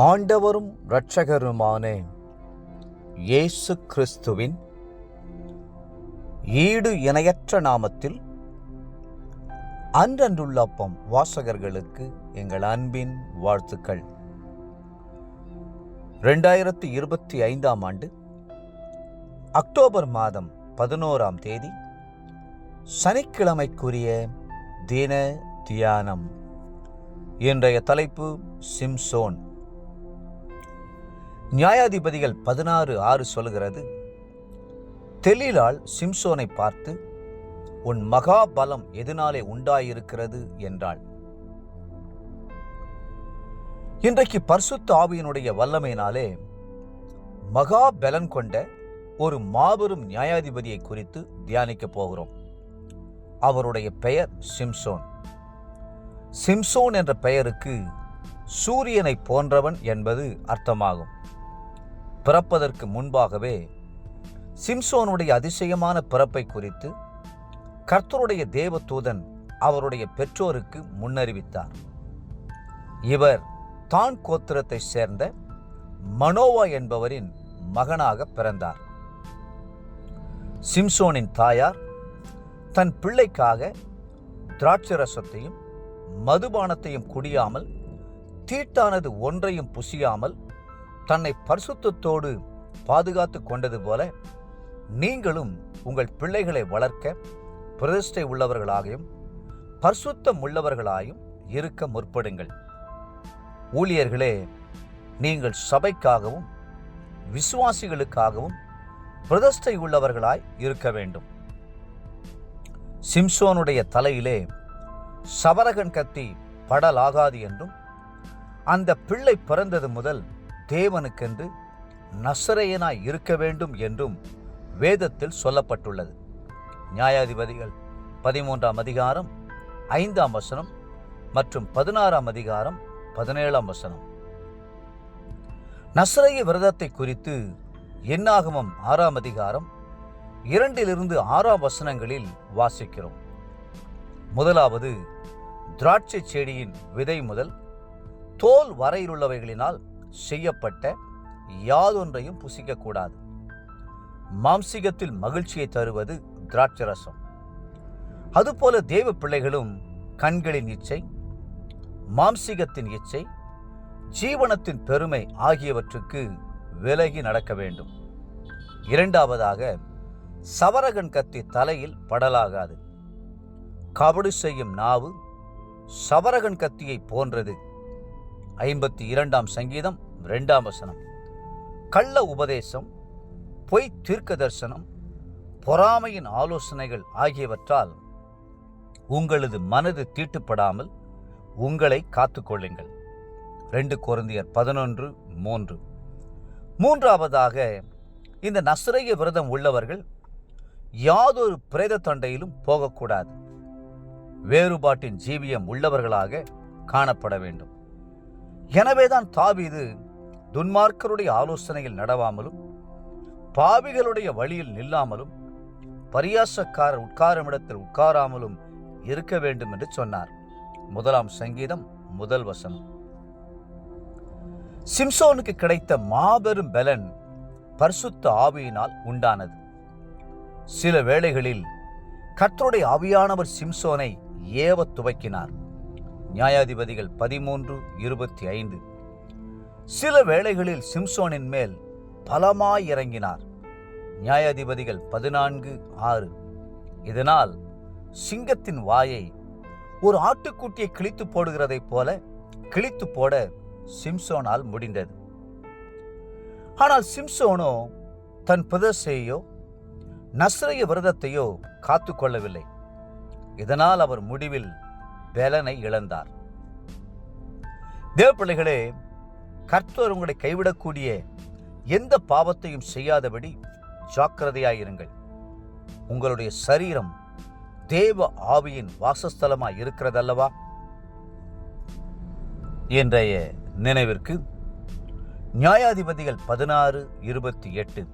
ஆண்டவரும் இரட்சகருமான இயேசு கிறிஸ்துவின் ஈடு இணையற்ற நாமத்தில் அன்றன்றுள்ளப்பம் வாசகர்களுக்கு எங்கள் அன்பின் வாழ்த்துக்கள். 2025 ஆண்டு அக்டோபர் மாதம் 11ஆம் தேதி சனிக்கிழமைக்குரிய தின தியானம். இன்றைய தலைப்பு சிம்சோன். நியாயாதிபதிகள் 16:6 சொல்கிறது, தெலீலாள் சிம்சோனை பார்த்து, உன் மகாபலம் எதனாலே உண்டாயிருக்கிறது என்றாள். இன்றைக்கு பரிசுத்த ஆவியினுடைய வல்லமையினாலே மகாபலன் கொண்ட ஒரு மாபெரும் நியாயாதிபதியை குறித்து தியானிக்க போகிறோம். அவருடைய பெயர் சிம்சோன். சிம்சோன் என்ற பெயருக்கு சூரியனை போன்றவன் என்பது அர்த்தமாகும். பிறப்பதற்கு முன்பாகவே சிம்சோனுடைய அதிசயமான பிறப்பை குறித்து கர்த்தருடைய தேவதூதன் அவருடைய பெற்றோருக்கு முன்னறிவித்தார். இவர் தான் கோத்திரத்தை சேர்ந்த மனோவா என்பவரின் மகனாக பிறந்தார். சிம்சோனின் தாயார் தன் பிள்ளைக்காக திராட்சரசத்தையும் மதுபானத்தையும் குடியாமல், தீட்டானது ஒன்றையும் புசியாமல் தன்னை பரிசுத்தத்தோடு பாதுகாத்து கொண்டது போல நீங்களும் உங்கள் பிள்ளைகளை வளர்க்க பிரதிஷ்டை உள்ளவர்களாகவும் பரிசுத்தம் உள்ளவர்களாயும் இருக்க முற்படுங்கள். ஊழியர்களே, நீங்கள் சபைக்காகவும் விசுவாசிகளுக்காகவும் பிரதிஷ்டை உள்ளவர்களாய் இருக்க வேண்டும். சிம்சோனுடைய தலையிலே சவரகன் கத்தி படலாகாது என்றும், அந்த பிள்ளை பிறந்தது முதல் தேவனுக்கென்று நசரேயனாய் இருக்க வேண்டும் என்றும் வேதத்தில் சொல்லப்பட்டுள்ளது. நியாயாதிபதிகள் 13ஆம் அதிகாரம் 5ஆம் வசனம் மற்றும் 16ஆம் அதிகாரம் 17ஆம் வசனம். நசரேய விரதத்தை குறித்து என்னாகமம் 6ஆம் அதிகாரம் 2-6 வசனங்களில் வாசிக்கிறோம். முதலாவது, திராட்சை செடியின் விதை முதல் தோல் வரையிலுள்ளவைகளினால் செய்யப்பட்ட யாதொன்றையும் புசிக்கக்கூடாது. மாம்சிகத்தில் மகிழ்ச்சியை தருவது திராட்சரசம். அதுபோல தேவ பிள்ளைகளும் கண்களின் இச்சை, மாம்சிகத்தின் இச்சை, ஜீவனத்தின் பெருமை ஆகியவற்றுக்கு விலகி நடக்க வேண்டும். இரண்டாவதாக, சவரகன் கத்தி தலையில் படலாகாது. கபடு செய்யும் நாவு சவரகன் கத்தியை போன்றது. 52ஆம் சங்கீதம் 2ஆம் வசனம். கள்ள உபதேசம், பொய் தீர்க்க தரிசனம், பொறாமையின் ஆலோசனைகள் ஆகியவற்றால் உங்களது மனது தீட்டுப்படாமல் உங்களை காத்துக்கொள்ளுங்கள். 2 கொரிந்தியர் 11:3. மூன்றாவதாக, இந்த நசரேய விரதம் உள்ளவர்கள் யாதொரு பிரேத தண்டையிலும் போகக்கூடாது. வேறுபாட்டின் ஜீவியம் உள்ளவர்களாக காணப்பட வேண்டும். எனவேதான் தாவீது துன்மார்க்கருடைய ஆலோசனையில் நடவாமலும் பாவிகளுடைய வழியில் நில்லாமலும் பரியாசக்காரர் உட்காரும் இடத்தில் உட்காராமலும் இருக்க வேண்டும் என்று சொன்னார். 1ஆம் சங்கீதம் 1 வசனம். சிம்சோனுக்கு கிடைத்த மாபெரும் பலன் பரிசுத்த ஆவியினால் உண்டானது. சில வேளைகளில் கர்த்தருடைய ஆவியானவர் சிம்சோனை ஏவ துவக்கினார். நியாயாதிபதிகள் 13:25. சில வேளைகளில் சிம்சோனின் மேல் பலமாய் இறங்கினார். நியாயாதிபதிகள் 14:6. இதனால் சிங்கத்தின் வாயை ஒரு ஆட்டுக்குட்டியை கிழித்து போடுகிறதைப் போல கிழித்து போட சிம்சோனால் முடிந்தது. ஆனால் சிம்சோனோ தன் பிரதிஷ்டையோ நசரேய விரதத்தையோ காத்து கொள்ளவில்லை. இதனால் அவர் முடிவில் பலனை இழந்தார். தேவ பிள்ளைகளே, கர்த்தர் உங்களை கைவிடக்கூடிய எந்த பாவத்தையும் செய்யாதபடி ஜாக்கிரதையாயிருங்கள். உங்களுடைய சரீரம் தேவ ஆவியின் வாசஸ்தலமாய் இருக்கிறதல்லவா? இன்றைய நினைவிற்கு நியாயாதிபதிகள் 16:28.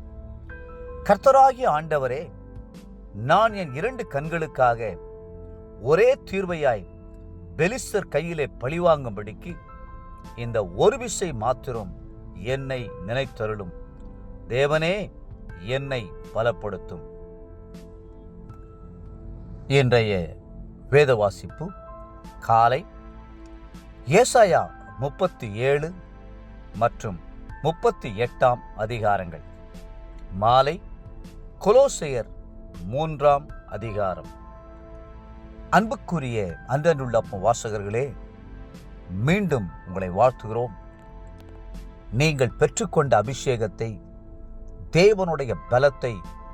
கர்த்தராகிய ஆண்டவரே, நான் என் 2 கண்களுக்காக ஒரே தீர்வையாய் பெலிஸ்தர் கையிலே பழிவாங்கும்படிக்கு இந்த ஒரு விசை மாத்திரம் என்னை நினைத்தருளும். தேவனே, என்னை பலப்படுத்தும். இன்றைய வேத வாசிப்பு காலை ஏசாயா 37 மற்றும் 38 அதிகாரங்கள். மாலை கொலோசையர் 3 அதிகாரம். அன்புக்குரிய அன்றனுள்ள வாசகர்களே, மீண்டும் உங்களை வாழ்த்துகிறோம். நீங்கள் பெற்றுக்கொண்ட அபிஷேகத்தை, தேவனுடைய பலத்தை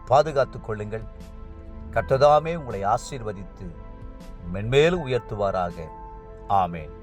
பாதுகாத்துக் கொள்ளுங்கள். கர்த்தர் தாமே உங்களை ஆசீர்வதித்து மென்மேலும் உயர்த்துவாராக. ஆமென்.